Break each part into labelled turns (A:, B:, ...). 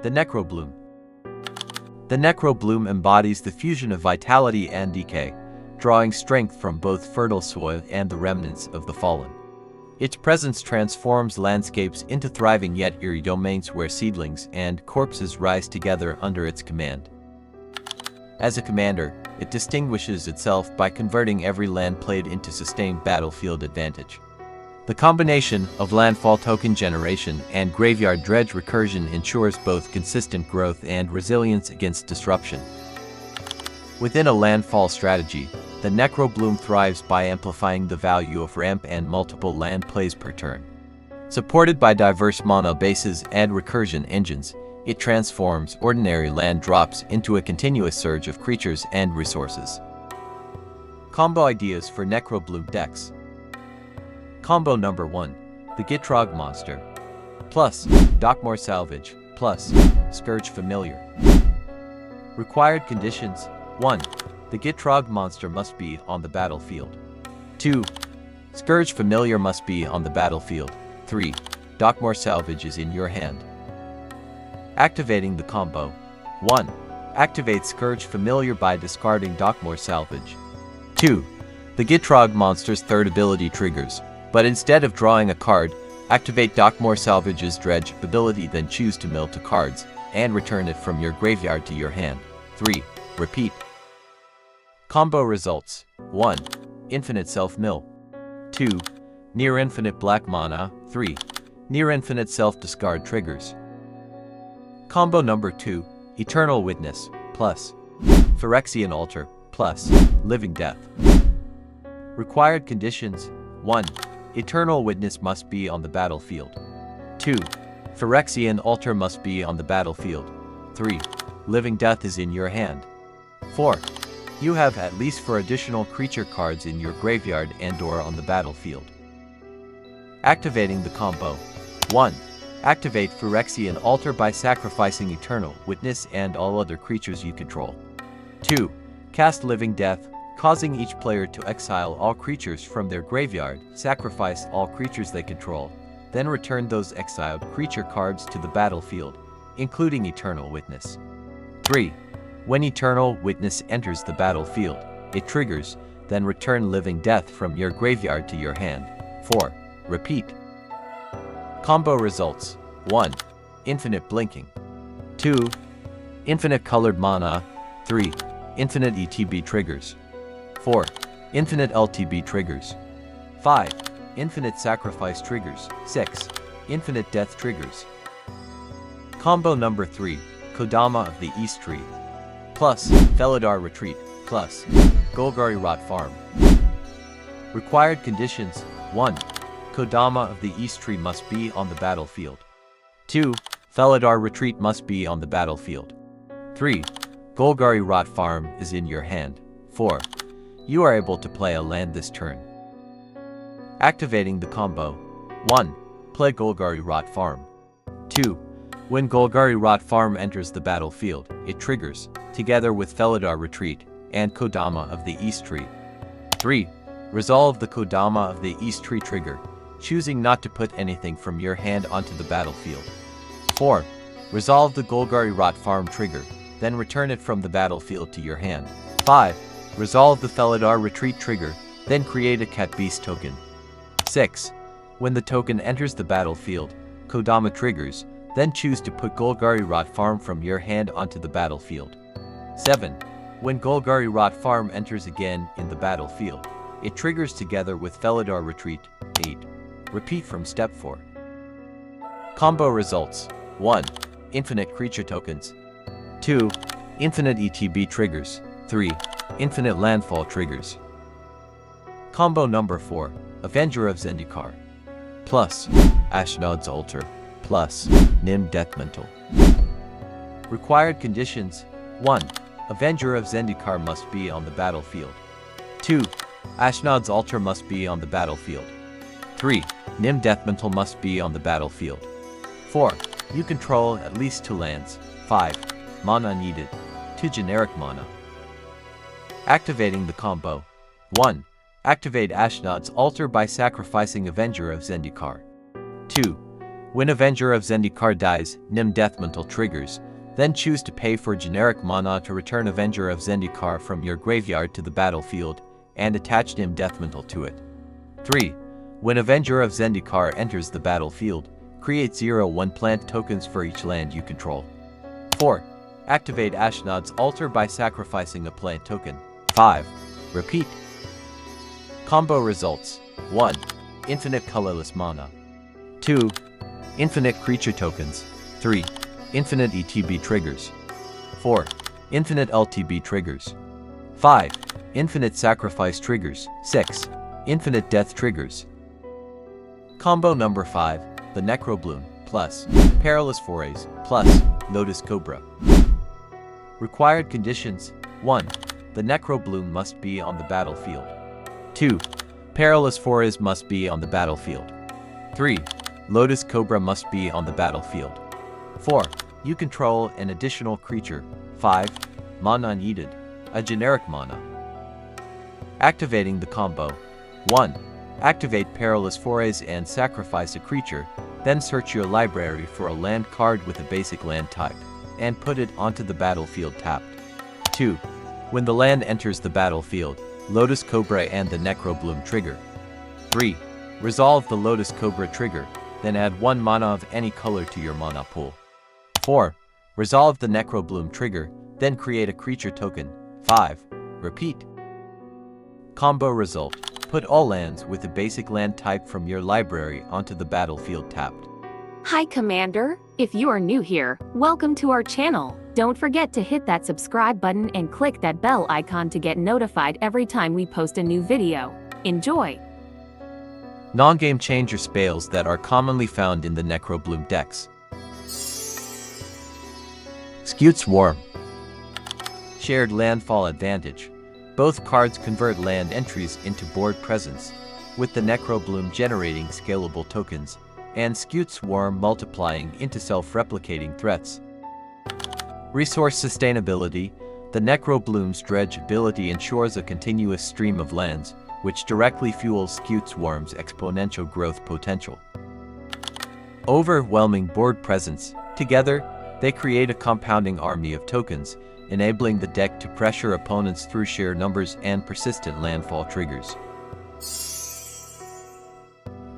A: The Necrobloom. The Necrobloom embodies the fusion of vitality and decay, drawing strength from both fertile soil and the remnants of the fallen. Its presence transforms landscapes into thriving yet eerie domains where seedlings and corpses rise together under its command. As a commander, it distinguishes itself by converting every land played into sustained battlefield advantage. The combination of landfall token generation and graveyard dredge recursion ensures both consistent growth and resilience against disruption. Within a landfall strategy, the Necrobloom thrives by amplifying the value of ramp and multiple land plays per turn. Supported by diverse mana bases and recursion engines, it transforms ordinary land drops into a continuous surge of creatures and resources. Combo ideas for Necrobloom decks. Combo number 1. The Gitrog monster. Plus Dakmor Salvage. Plus Skirge Familiar. Required conditions. 1. The Gitrog monster must be on the battlefield. 2. Skirge Familiar must be on the battlefield. 3. Dakmor Salvage is in your hand. Activating the combo. 1. Activate Skirge Familiar by discarding Dakmor Salvage. 2. The Gitrog monster's third ability triggers, but instead of drawing a card, activate Dakmor Salvage's dredge ability, then choose to mill 2 cards, and return it from your graveyard to your hand. 3. Repeat. Combo results. 1. Infinite self-mill. 2. Near infinite black mana. 3. Near infinite self-discard triggers. Combo number 2. Eternal Witness. Plus Phyrexian Altar. Plus Living Death. Required conditions. 1. Eternal Witness must be on the battlefield. 2. Phyrexian Altar must be on the battlefield. 3. Living Death is in your hand. 4. You have at least 4 additional creature cards in your graveyard and/or on the battlefield. Activating the combo. 1. Activate Phyrexian Altar by sacrificing Eternal Witness and all other creatures you control. 2. Cast Living Death, causing each player to exile all creatures from their graveyard, sacrifice all creatures they control, then return those exiled creature cards to the battlefield, including Eternal Witness. 3. When Eternal Witness enters the battlefield, it triggers, then return Living Death from your graveyard to your hand. 4. Repeat. Combo results. 1. Infinite Blinking. 2. Infinite Colored Mana. 3. Infinite ETB triggers. 4. Infinite LTB triggers. 5. Infinite Sacrifice triggers. 6. Infinite Death triggers. Combo number 3. Kodama of the East Tree. Plus Felidar Retreat. Plus Golgari Rot Farm. Required conditions. 1. Kodama of the East Tree must be on the battlefield. 2. Felidar Retreat must be on the battlefield. 3. Golgari Rot Farm is in your hand. 4. You are able to play a land this turn. Activating the combo. 1. Play Golgari Rot Farm. 2. When Golgari Rot Farm enters the battlefield, it triggers, together with Felidar Retreat and Kodama of the East Tree. 3. Resolve the Kodama of the East Tree trigger, choosing not to put anything from your hand onto the battlefield. 4. Resolve the Golgari Rot Farm trigger, then return it from the battlefield to your hand. 5. Resolve the Felidar Retreat trigger, then create a Cat Beast token. 6. When the token enters the battlefield, Kodama triggers, then choose to put Golgari Rot Farm from your hand onto the battlefield. 7. When Golgari Rot Farm enters again in the battlefield, it triggers together with Felidar Retreat. 8. Repeat from step 4. Combo results. 1. Infinite Creature tokens. 2. Infinite ETB triggers. 3. Infinite Landfall triggers. Combo number 4. Avenger of Zendikar. Plus Ashnod's Altar. Plus Nim Deathmantle. Required conditions. 1. Avenger of Zendikar must be on the battlefield. 2. Ashnod's Altar must be on the battlefield. 3. Nim Deathmantle must be on the battlefield. 4. You control at least 2 lands. 5. Mana needed. 2 generic mana. Activating the combo. 1. Activate Ashnod's Altar by sacrificing Avenger of Zendikar. 2. When Avenger of Zendikar dies, Nim Deathmantle triggers. Then choose to pay for generic mana to return Avenger of Zendikar from your graveyard to the battlefield, and attach Nim Deathmantle to it. 3. When Avenger of Zendikar enters the battlefield, create 0/1 plant tokens for each land you control. 4. Activate Ashnod's altar by sacrificing a plant token. 5. Repeat. Combo results: 1. Infinite colorless mana. 2. Infinite creature tokens. 3. Infinite ETB triggers. 4. Infinite LTB triggers. 5. Infinite sacrifice triggers. 6. Infinite death triggers. Combo number 5. The Necrobloom plus Perilous Forays plus Lotus Cobra. Required conditions: 1. The Necrobloom must be on the battlefield. 2. Perilous Forays must be on the battlefield. 3. Lotus Cobra must be on the battlefield. 4. You control an additional creature. 5. Mana needed. A generic mana. Activating the combo: 1. Activate Perilous Forays and sacrifice a creature, then search your library for a land card with a basic land type, and put it onto the battlefield tapped. 2. When the land enters the battlefield, Lotus Cobra and the Necrobloom trigger. 3. Resolve the Lotus Cobra trigger, then add 1 mana of any color to your mana pool. 4. Resolve the Necrobloom trigger, then create a creature token. 5. Repeat. Combo result: put all lands with a basic land type from your library onto the battlefield tapped.
B: Hi Commander, if you are new here, welcome to our channel. Don't forget to hit that subscribe button and click that bell icon to get notified every time we post a new video. Enjoy!
A: Non-game changer spells that are commonly found in the Necrobloom decks. Skewed Swarm. Shared Landfall Advantage. Both cards convert land entries into board presence, with the Necrobloom generating scalable tokens, and Skewed Swarm multiplying into self-replicating threats. Resource Sustainability. The Necrobloom's Dredge ability ensures a continuous stream of lands, which directly fuels Skewed Swarm's exponential growth potential. Overwhelming board presence. Together, they create a compounding army of tokens, enabling the deck to pressure opponents through sheer numbers and persistent landfall triggers.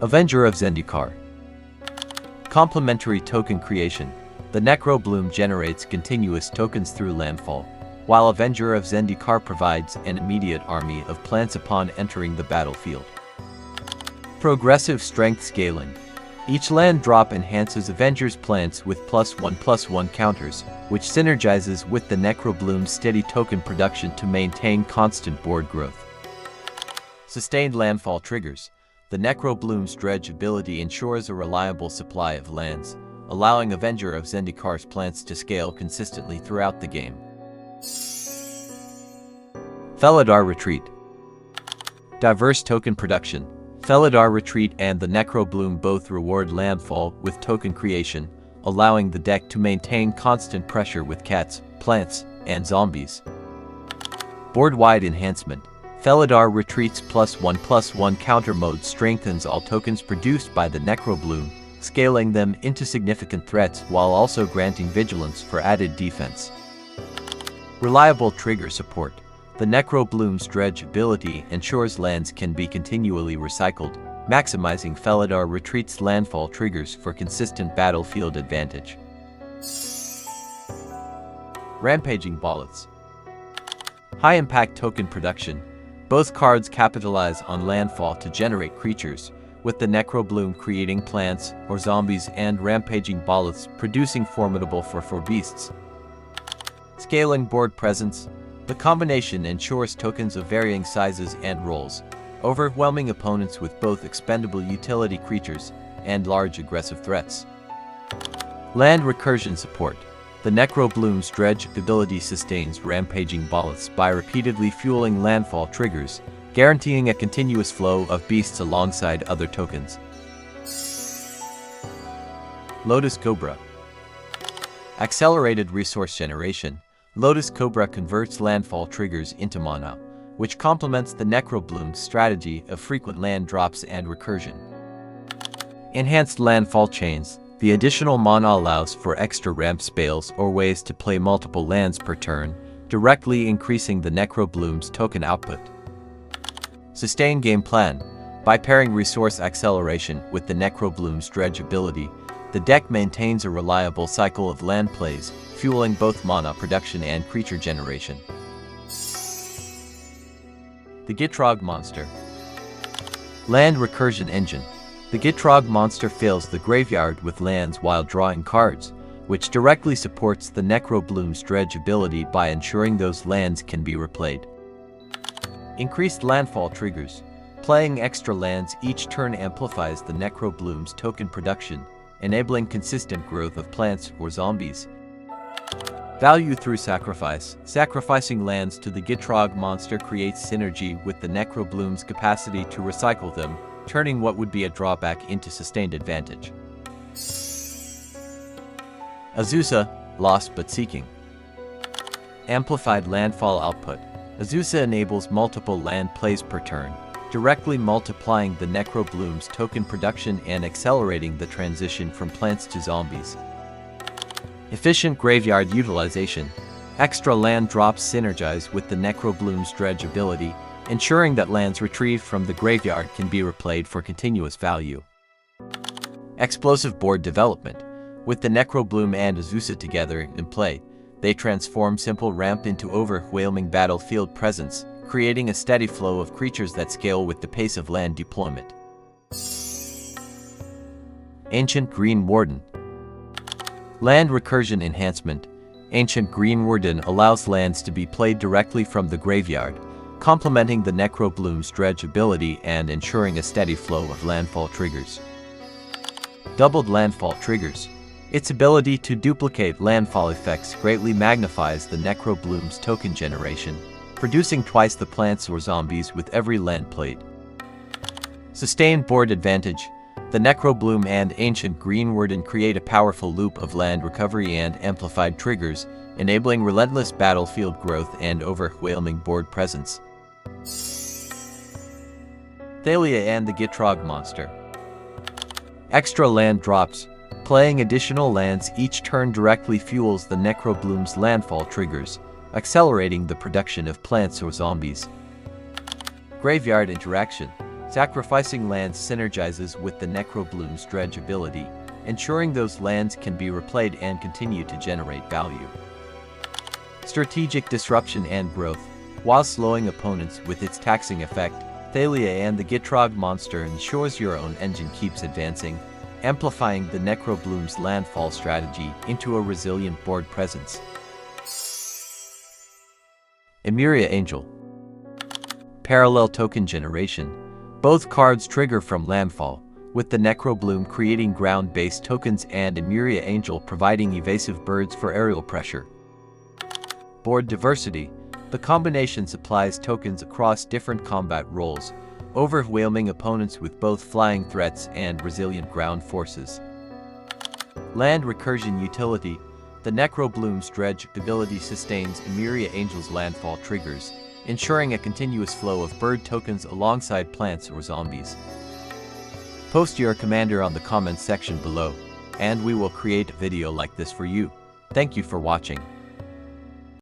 A: Avenger of Zendikar. Complementary token creation. The Necrobloom generates continuous tokens through landfall, while Avenger of Zendikar provides an immediate army of plants upon entering the battlefield. Progressive strength scaling. Each land drop enhances Avenger's plants with +1/+1 counters, which synergizes with the Necrobloom's steady token production to maintain constant board growth. Sustained landfall triggers. The Necrobloom's Dredge ability ensures a reliable supply of lands, allowing Avenger of Zendikar's plants to scale consistently throughout the game. Felidar Retreat. Diverse token production. Felidar Retreat and the Necrobloom both reward landfall with token creation, allowing the deck to maintain constant pressure with cats, plants, and zombies. Board-wide enhancement. Felidar Retreat's +1/+1 counter mode strengthens all tokens produced by the Necrobloom, scaling them into significant threats while also granting vigilance for added defense. Reliable trigger support. The Necrobloom's Dredge ability ensures lands can be continually recycled, maximizing Felidar Retreat's landfall triggers for consistent battlefield advantage. Rampaging Bolets. High-impact token production. Both cards capitalize on landfall to generate creatures, with the Necrobloom creating plants or zombies and Rampaging Bolets producing formidable 4/4 beasts. Scaling board presence. The combination ensures tokens of varying sizes and roles, overwhelming opponents with both expendable utility creatures and large aggressive threats. Land recursion support. The Necrobloom's Dredge ability sustains Rampaging Bolets by repeatedly fueling landfall triggers, guaranteeing a continuous flow of beasts alongside other tokens. Lotus Cobra. Accelerated resource generation. Lotus Cobra converts landfall triggers into mana, which complements the Necrobloom's strategy of frequent land drops and recursion. Enhanced landfall chains. The additional mana allows for extra ramp spells or ways to play multiple lands per turn, directly increasing the Necrobloom's token output. Sustain game plan. By pairing Resource Acceleration with the Necrobloom's Dredge ability, the deck maintains a reliable cycle of land plays, fueling both mana production and creature generation. The Gitrog monster. Land Recursion Engine. The Gitrog monster fills the graveyard with lands while drawing cards, which directly supports the Necrobloom's Dredge ability by ensuring those lands can be replayed. Increased landfall triggers. Playing extra lands each turn amplifies the Necrobloom's token production, enabling consistent growth of plants or zombies. Value through sacrifice. Sacrificing lands to the Gitrog monster creates synergy with the Necrobloom's capacity to recycle them, turning what would be a drawback into sustained advantage. Azusa, Lost but Seeking. Amplified landfall output. Azusa enables multiple land plays per turn, directly multiplying the Necrobloom's token production and accelerating the transition from plants to zombies. Efficient graveyard utilization. Extra land drops synergize with the Necrobloom's Dredge ability, ensuring that lands retrieved from the graveyard can be replayed for continuous value. Explosive board development. With the Necrobloom and Azusa together in play, they transform simple ramp into overwhelming battlefield presence, creating a steady flow of creatures that scale with the pace of land deployment. Ancient Green Warden. Land Recursion Enhancement. Ancient Green Warden allows lands to be played directly from the graveyard, complementing the Necrobloom's Dredge ability and ensuring a steady flow of landfall triggers. Doubled Landfall Triggers. Its ability to duplicate landfall effects greatly magnifies the Necrobloom's token generation, producing twice the plants or zombies with every land played. Sustained board advantage. The Necrobloom and Ancient Green Warden create a powerful loop of land recovery and amplified triggers, enabling relentless battlefield growth and overwhelming board presence. Thalia and the Gitrog monster. Extra land drops. Playing additional lands each turn directly fuels the Necrobloom's landfall triggers, accelerating the production of plants or zombies. Graveyard interaction. Sacrificing lands synergizes with the Necrobloom's Dredge ability, ensuring those lands can be replayed and continue to generate value. Strategic disruption and growth. While slowing opponents with its taxing effect, Thalia and the Gitrog monster ensures your own engine keeps advancing, amplifying the Necrobloom's landfall strategy into a resilient board presence. Emeria Angel. Parallel token generation. Both cards trigger from landfall, with the Necrobloom creating ground-based tokens and Emeria Angel providing evasive birds for aerial pressure. Board diversity. The combination supplies tokens across different combat roles, overwhelming opponents with both flying threats and resilient ground forces. Land recursion utility. The Necrobloom's Dredge ability sustains Emeria Angel's landfall triggers, ensuring a continuous flow of bird tokens alongside plants or zombies. Post your commander on the comments section below, and we will create a video like this for you. Thank you for watching.